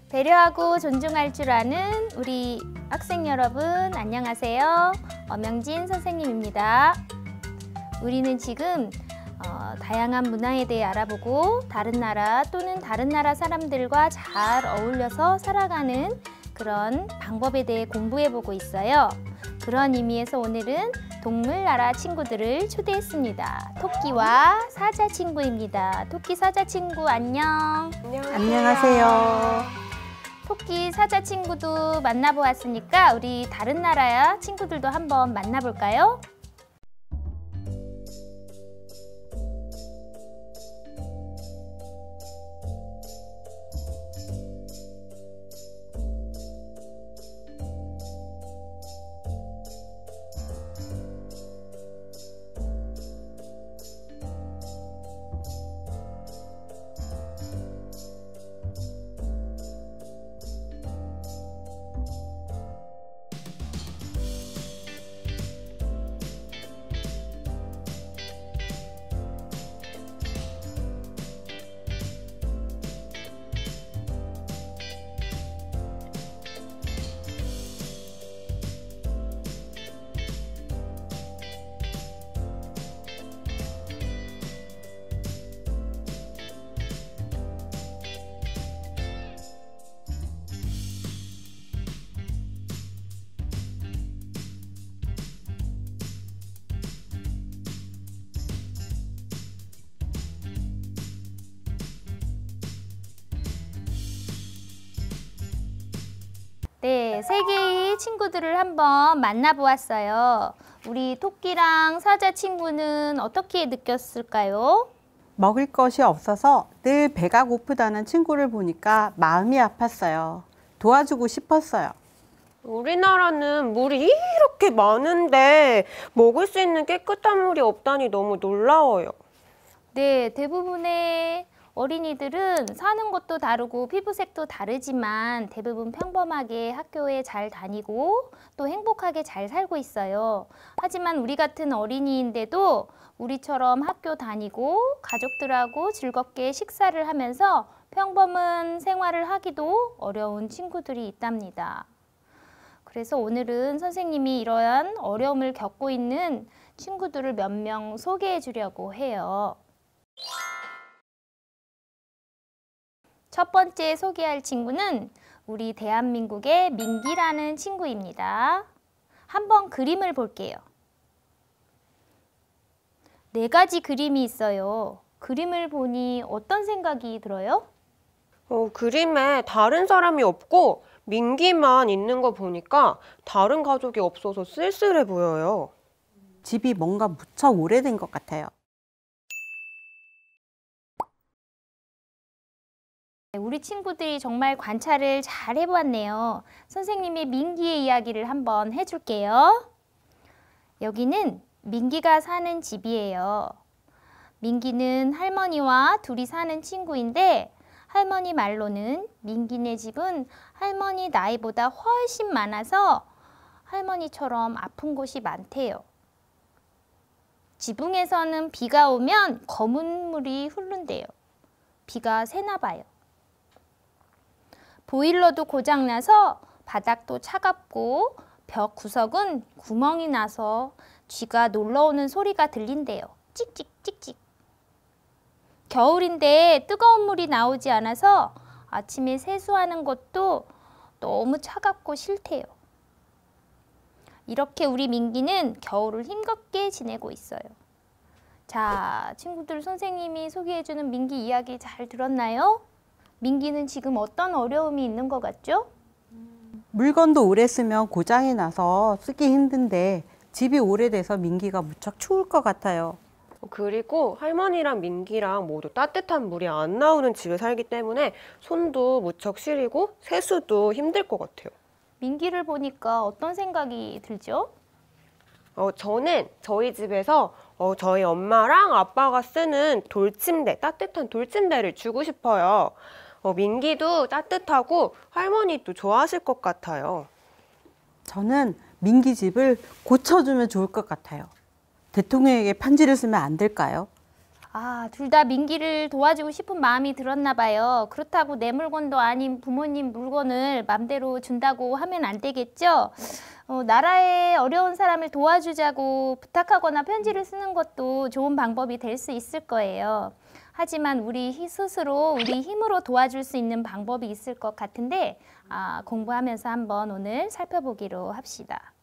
배려하고 존중할 줄 아는 우리 학생 여러분, 안녕하세요. 엄영진 선생님입니다. 우리는 지금 다양한 문화에 대해 알아보고 다른 나라 또는 다른 나라 사람들과 잘 어울려서 살아가는 그런 방법에 대해 공부해보고 있어요. 그런 의미에서 오늘은 동물나라 친구들을 초대했습니다. 토끼와 사자 친구입니다. 토끼, 사자 친구 안녕. 안녕하세요. 토끼, 사자 친구도 만나보았으니까 우리 다른 나라 친구들도 한번 만나볼까요? 네, 세 개의 친구들을 한번 만나보았어요. 우리 토끼랑 사자 친구는 어떻게 느꼈을까요? 먹을 것이 없어서 늘 배가 고프다는 친구를 보니까 마음이 아팠어요. 도와주고 싶었어요. 우리나라는 물이 이렇게 많은데 먹을 수 있는 깨끗한 물이 없다니 너무 놀라워요. 네, 대부분의 어린이들은 사는 곳도 다르고 피부색도 다르지만 대부분 평범하게 학교에 잘 다니고 또 행복하게 잘 살고 있어요. 하지만 우리 같은 어린이인데도 우리처럼 학교 다니고 가족들하고 즐겁게 식사를 하면서 평범한 생활을 하기도 어려운 친구들이 있답니다. 그래서 오늘은 선생님이 이러한 어려움을 겪고 있는 친구들을 몇 명 소개해 주려고 해요. 첫 번째 소개할 친구는 우리 대한민국의 민기라는 친구입니다. 한번 그림을 볼게요. 4가지 그림이 있어요. 그림을 보니 어떤 생각이 들어요? 그림에 다른 사람이 없고 민기만 있는 거 보니까 다른 가족이 없어서 쓸쓸해 보여요. 집이 뭔가 무척 오래된 것 같아요. 우리 친구들이 정말 관찰을 잘 해보았네요. 선생님이 민기의 이야기를 한번 해줄게요. 여기는 민기가 사는 집이에요. 민기는 할머니와 둘이 사는 친구인데 할머니 말로는 민기네 집은 할머니 나이보다 훨씬 많아서 할머니처럼 아픈 곳이 많대요. 지붕에서는 비가 오면 검은 물이 흐른대요. 비가 새나 봐요. 보일러도 고장나서 바닥도 차갑고 벽 구석은 구멍이 나서 쥐가 놀러오는 소리가 들린대요. 찍찍 찍찍. 겨울인데 뜨거운 물이 나오지 않아서 아침에 세수하는 것도 너무 차갑고 싫대요. 이렇게 우리 민기는 겨울을 힘겹게 지내고 있어요. 자, 친구들, 선생님이 소개해주는 민기 이야기 잘 들었나요? 민기는 지금 어떤 어려움이 있는 것 같죠? 물건도 오래 쓰면 고장이 나서 쓰기 힘든데 집이 오래돼서 민기가 무척 추울 것 같아요. 그리고 할머니랑 민기랑 모두 따뜻한 물이 안 나오는 집에 살기 때문에 손도 무척 시리고 세수도 힘들 것 같아요. 민기를 보니까 어떤 생각이 들죠? 저는 저희 집에서 저희 엄마랑 아빠가 쓰는 돌침대, 따뜻한 돌침대를 주고 싶어요. 민기도 따뜻하고 할머니도 좋아하실 것 같아요. 저는 민기 집을 고쳐주면 좋을 것 같아요. 대통령에게 편지를 쓰면 안 될까요? 아, 둘 다 민기를 도와주고 싶은 마음이 들었나 봐요. 그렇다고 내 물건도 아닌 부모님 물건을 맘대로 준다고 하면 안 되겠죠? 나라의 어려운 사람을 도와주자고 부탁하거나 편지를 쓰는 것도 좋은 방법이 될 수 있을 거예요. 하지만 우리 스스로 우리 힘으로 도와줄 수 있는 방법이 있을 것 같은데 공부하면서 한번 오늘 살펴보기로 합시다.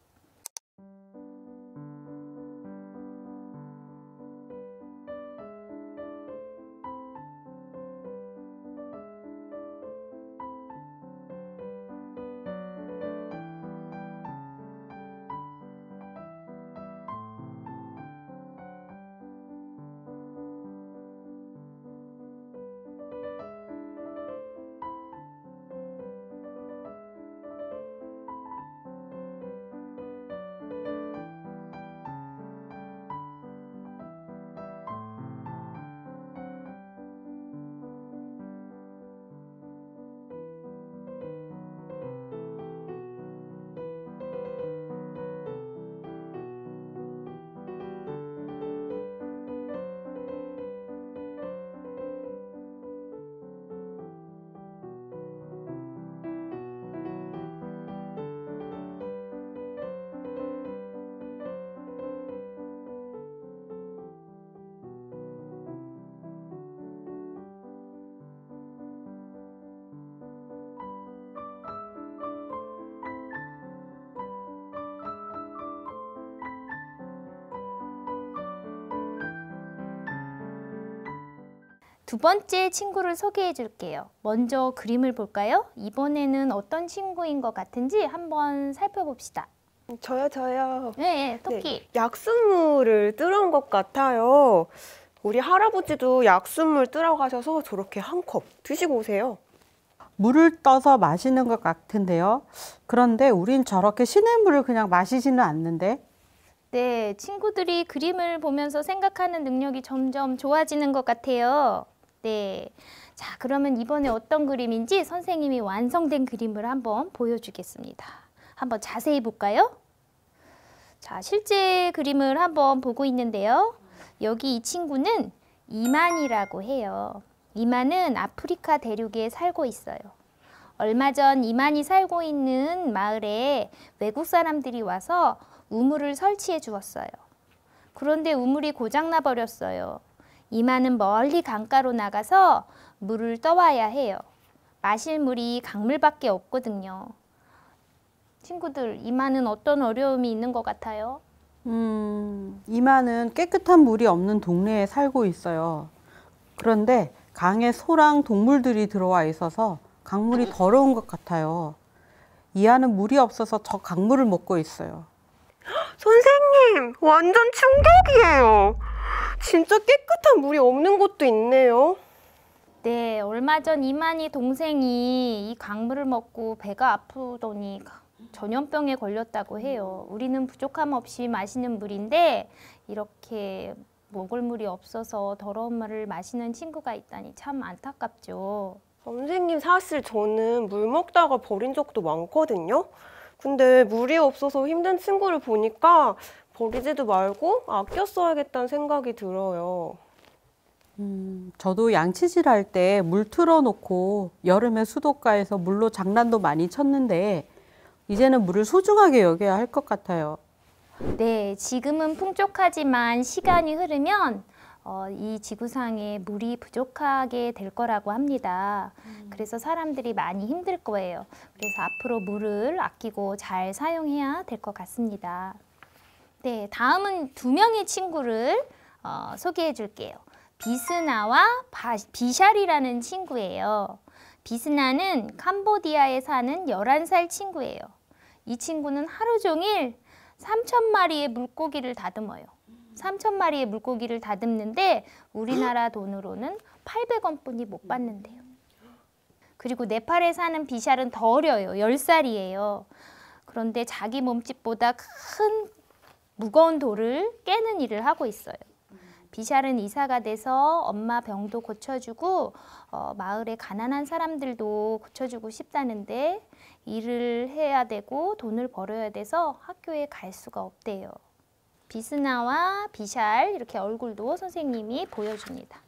두 번째 친구를 소개해 줄게요. 먼저 그림을 볼까요? 이번에는 어떤 친구인 것 같은지 한번 살펴봅시다. 저요. 네, 토끼. 약수물을 뜨러온 것 같아요. 우리 할아버지도 약수물 뜨러 가셔서 저렇게 한 컵 드시고 오세요. 물을 떠서 마시는 것 같은데요. 그런데 우린 저렇게 시냇물을 그냥 마시지는 않는데. 네, 친구들이 그림을 보면서 생각하는 능력이 점점 좋아지는 것 같아요. 네. 자, 그러면 이번에 어떤 그림인지 선생님이 완성된 그림을 한번 보여주겠습니다. 한번 자세히 볼까요? 자, 실제 그림을 한번 보고 있는데요. 여기 이 친구는 이만이라고 해요. 이만은 아프리카 대륙에 살고 있어요. 얼마 전 이만이 살고 있는 마을에 외국 사람들이 와서 우물을 설치해 주었어요. 그런데 우물이 고장나 버렸어요. 이만은 멀리 강가로 나가서 물을 떠와야 해요. 마실 물이 강물밖에 없거든요. 친구들, 이만은 어떤 어려움이 있는 것 같아요? 이만은 깨끗한 물이 없는 동네에 살고 있어요. 그런데 강에 소랑 동물들이 들어와 있어서 강물이 더러운 것 같아요. 이하는 물이 없어서 저 강물을 먹고 있어요. 선생님, 완전 충격이에요. 진짜 깨끗한 물이 없는 곳도 있네요. 네, 얼마 전 이만희 동생이 이 강물을 먹고 배가 아프더니 전염병에 걸렸다고 해요. 우리는 부족함 없이 마시는 물인데 이렇게 먹을 물이 없어서 더러운 물을 마시는 친구가 있다니 참 안타깝죠. 선생님, 사실 저는 물 먹다가 버린 적도 많거든요. 근데 물이 없어서 힘든 친구를 보니까 버리지도 말고 아껴 써야겠다는 생각이 들어요. 저도 양치질 할 때 물 틀어놓고 여름에 수도가에서 물로 장난도 많이 쳤는데 이제는 물을 소중하게 여겨야 할 것 같아요. 네, 지금은 풍족하지만 시간이 흐르면 이 지구상에 물이 부족하게 될 거라고 합니다. 그래서 사람들이 많이 힘들 거예요. 그래서 앞으로 물을 아끼고 잘 사용해야 될 것 같습니다. 네, 다음은 두 명의 친구를 소개해 줄게요. 비스나와 비샬이라는 친구예요. 비스나는 캄보디아에 사는 11살 친구예요. 이 친구는 하루 종일 3,000마리의 물고기를 다듬어요. 3,000마리의 물고기를 다듬는데 우리나라 돈으로는 800원뿐이 못 받는데요. 그리고 네팔에 사는 비샬은 더 어려요. 10살이에요. 그런데 자기 몸집보다 큰 무거운 돌을 깨는 일을 하고 있어요. 비샬은 이사가 돼서 엄마 병도 고쳐주고 마을의 가난한 사람들도 고쳐주고 싶다는데 일을 해야 되고 돈을 벌어야 돼서 학교에 갈 수가 없대요. 비스나와 비샬 이렇게 얼굴도 선생님이 보여줍니다.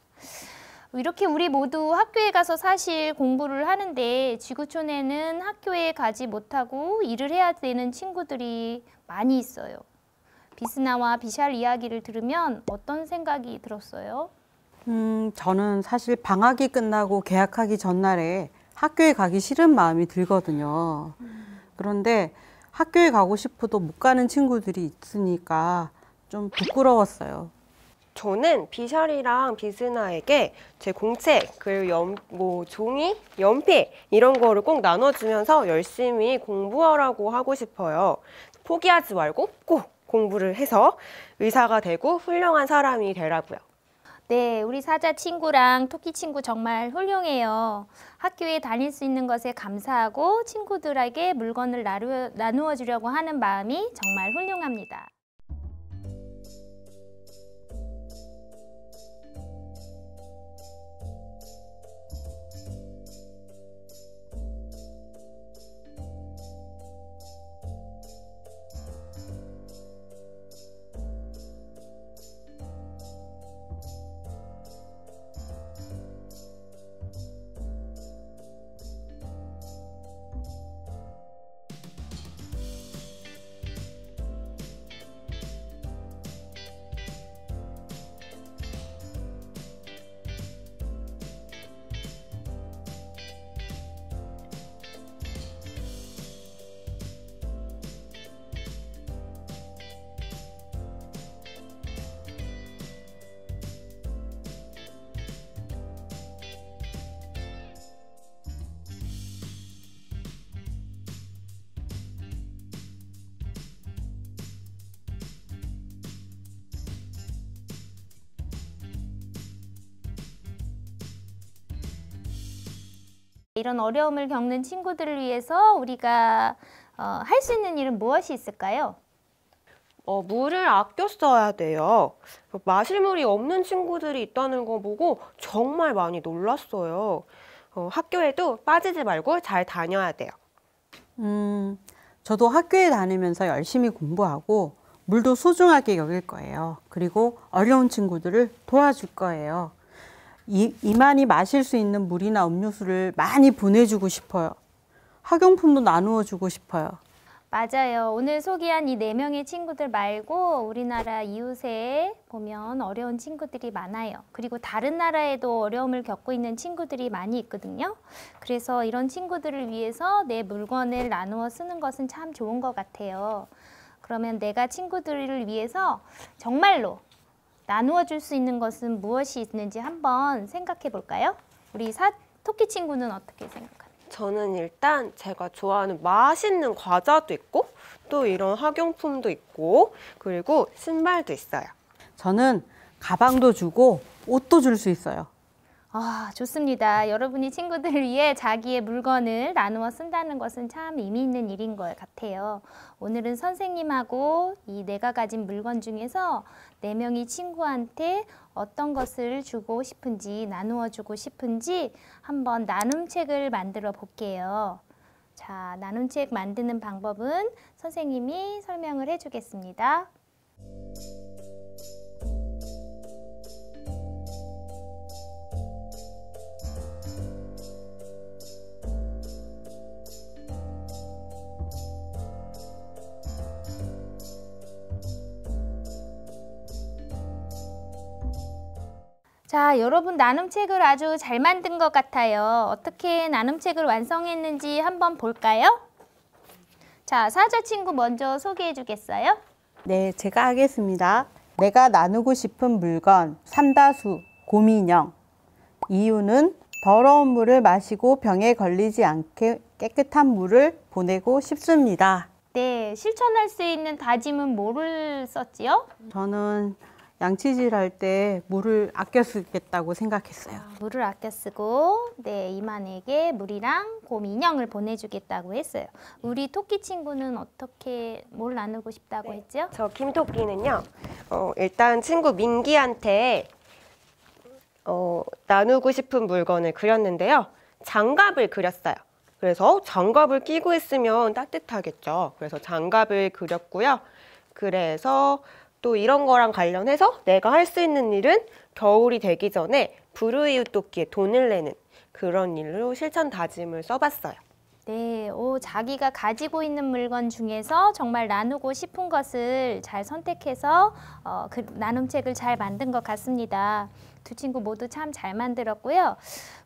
이렇게 우리 모두 학교에 가서 사실 공부를 하는데 지구촌에는 학교에 가지 못하고 일을 해야 되는 친구들이 많이 있어요. 비스나와 비샬 이야기를 들으면 어떤 생각이 들었어요? 저는 사실 방학이 끝나고 개학하기 전날에 학교에 가기 싫은 마음이 들거든요. 그런데 학교에 가고 싶어도 못 가는 친구들이 있으니까 좀 부끄러웠어요. 저는 비샬이랑 비스나에게 제 공책, 그리고 종이, 연필 이런 거를 꼭 나눠주면서 열심히 공부하라고 하고 싶어요. 포기하지 말고 꼭 공부를 해서 의사가 되고 훌륭한 사람이 되라고요. 네, 우리 사자 친구랑 토끼 친구 정말 훌륭해요. 학교에 다닐 수 있는 것에 감사하고 친구들에게 물건을 나누어 주려고 하는 마음이 정말 훌륭합니다. 이런 어려움을 겪는 친구들을 위해서 우리가 할 수 있는 일은 무엇이 있을까요? 물을 아껴 써야 돼요. 마실 물이 없는 친구들이 있다는 거 보고 정말 많이 놀랐어요. 학교에도 빠지지 말고 잘 다녀야 돼요. 저도 학교에 다니면서 열심히 공부하고 물도 소중하게 여길 거예요. 그리고 어려운 친구들을 도와줄 거예요. 이만희 마실 수 있는 물이나 음료수를 많이 보내주고 싶어요. 학용품도 나누어 주고 싶어요. 맞아요. 오늘 소개한 이 4명의 친구들 말고 우리나라 이웃에 보면 어려운 친구들이 많아요. 그리고 다른 나라에도 어려움을 겪고 있는 친구들이 많이 있거든요. 그래서 이런 친구들을 위해서 내 물건을 나누어 쓰는 것은 참 좋은 것 같아요. 그러면 내가 친구들을 위해서 정말로 나누어 줄 수 있는 것은 무엇이 있는지 한번 생각해 볼까요? 우리 토끼 친구는 어떻게 생각하나요? 저는 일단 제가 좋아하는 맛있는 과자도 있고 또 이런 학용품도 있고 그리고 신발도 있어요. 저는 가방도 주고 옷도 줄 수 있어요. 아, 좋습니다. 여러분이 친구들을 위해 자기의 물건을 나누어 쓴다는 것은 참 의미 있는 일인 것 같아요. 오늘은 선생님하고 이 내가 가진 물건 중에서 4명이 친구한테 어떤 것을 주고 싶은지 나누어 주고 싶은지 한번 나눔책을 만들어 볼게요. 자, 나눔책 만드는 방법은 선생님이 설명을 해주겠습니다. 자, 여러분 나눔책을 아주 잘 만든 것 같아요. 어떻게 나눔책을 완성했는지 한번 볼까요? 자, 사자 친구 먼저 소개해 주겠어요? 네, 제가 하겠습니다. 내가 나누고 싶은 물건 삼다수 곰인형. 이유는 더러운 물을 마시고 병에 걸리지 않게 깨끗한 물을 보내고 싶습니다. 네, 실천할 수 있는 다짐은 뭐를 썼지요? 저는 양치질 할 때 물을 아껴 쓰겠다고 생각했어요. 물을 아껴 쓰고 네, 이만에게 물이랑 곰 인형을 보내주겠다고 했어요. 우리 토끼 친구는 어떻게 뭘 나누고 싶다고 했죠? 저 김토끼는요, 일단 친구 민기한테 나누고 싶은 물건을 그렸는데요. 장갑을 그렸어요. 그래서 장갑을 끼고 있으면 따뜻하겠죠. 그래서 장갑을 그렸고요. 그래서 또 이런 거랑 관련해서 내가 할 수 있는 일은 겨울이 되기 전에 불우이웃돕기에 돈을 내는 그런 일로 실천 다짐을 써봤어요. 네, 자기가 가지고 있는 물건 중에서 정말 나누고 싶은 것을 잘 선택해서 그 나눔책을 잘 만든 것 같습니다. 두 친구 모두 참 잘 만들었고요.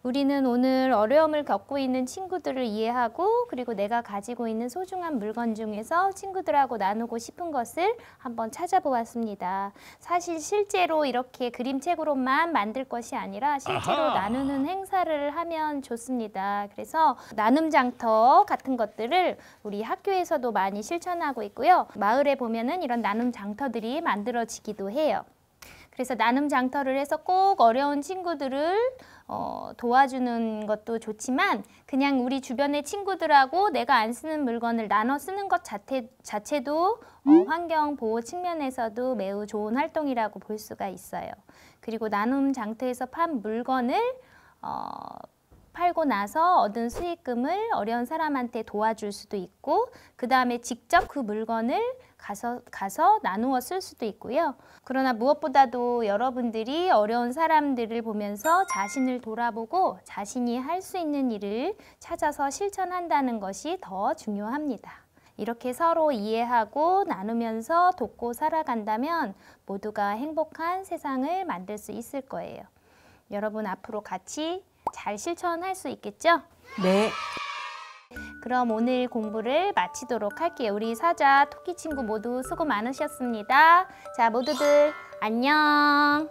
우리는 오늘 어려움을 겪고 있는 친구들을 이해하고 그리고 내가 가지고 있는 소중한 물건 중에서 친구들하고 나누고 싶은 것을 한번 찾아보았습니다. 사실 실제로 이렇게 그림책으로만 만들 것이 아니라 실제로 나누는 행사를 하면 좋습니다. 그래서 나눔 장터 같은 것들을 우리 학교에서도 많이 실천하고 있고요. 마을에 보면은 이런 나눔 장터들이 만들어지기도 해요. 그래서 나눔 장터를 해서 꼭 어려운 친구들을 도와주는 것도 좋지만 그냥 우리 주변의 친구들하고 내가 안 쓰는 물건을 나눠 쓰는 것 자체도 환경 보호 측면에서도 매우 좋은 활동이라고 볼 수가 있어요. 그리고 나눔 장터에서 판 물건을 팔고 나서 얻은 수익금을 어려운 사람한테 도와줄 수도 있고 그 다음에 직접 그 물건을 가서 나누어 쓸 수도 있고요. 그러나 무엇보다도 여러분들이 어려운 사람들을 보면서 자신을 돌아보고 자신이 할 수 있는 일을 찾아서 실천한다는 것이 더 중요합니다. 이렇게 서로 이해하고 나누면서 돕고 살아간다면 모두가 행복한 세상을 만들 수 있을 거예요. 여러분 앞으로 같이 잘 실천할 수 있겠죠? 네. 그럼 오늘 공부를 마치도록 할게요. 우리 사자, 토끼 친구 모두 수고 많으셨습니다. 자, 모두들 안녕.